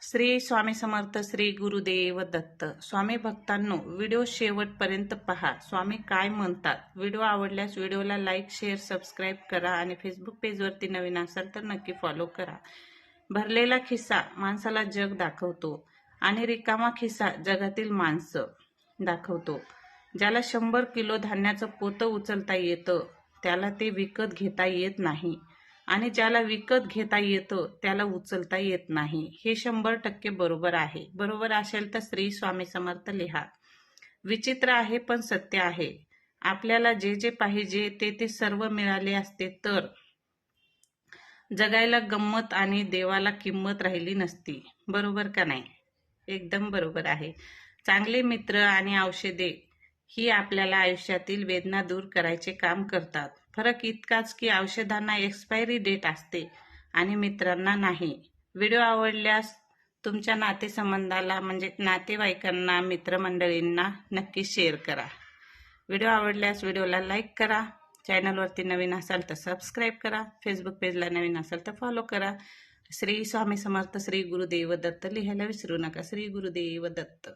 श्री स्वामी समर्थ. श्री गुरुदेव दत्त. स्वामी भक्तांनो, video शेवटपर्यंत पहा. स्वामी काय म्हणतात. व्हिडिओ आवडल्यास व्हिडिओला लाईक, शेअर, सबस्क्राईब करा आणि फेसबुक पेजवरती नवीन असाल तर नक्की फॉलो करा. भरलेला खिस्सा माणसाला जग दाखवतो आणि रिकामा खिस्सा जगातील माणसं दाखवतो. ज्याला 100 किलो धान्याचं पोतं उचलता येतं त्याला ते विकत घेता येत नाही आणि ज्याला विकत घेता येतं त्याला उचलता येत नाही. हे 100% बरोबर आहे. बरोबर असेल तर श्री स्वामी समर्थ लिहा. विचित्र आहे पण सत्य आहे. आपल्याला जे जे पाहिजे ते सर्व मिळाले असते तर जगायला गंमत आणि देवाला किंमत राहिली नसती. बरोबर का नाही? एकदम बरोबर आहे. चांगले मित्र आणि औषधे ही आपल्याला आयुष्यातील वेदना दूर करायचे काम करतात. फरक इतकाच की औषधांना एक्सपायरी डेट असते आणि मित्रांना नाही. व्हिडिओ आवडल्यास तुमच्या नातेसंबंधाला म्हणजे नातेवाईकांना, मित्रमंडळींना नक्की शेअर करा. व्हिडिओ आवडल्यास व्हिडिओला लाईक करा. चॅनलवरती नवीन असाल तर सबस्क्राईब करा. फेसबुक पेजला नवीन असाल तर फॉलो करा. श्री स्वामी समर्थ. श्री गुरुदेव दत्त लिहायला विसरू नका. श्री गुरुदेव दत्त.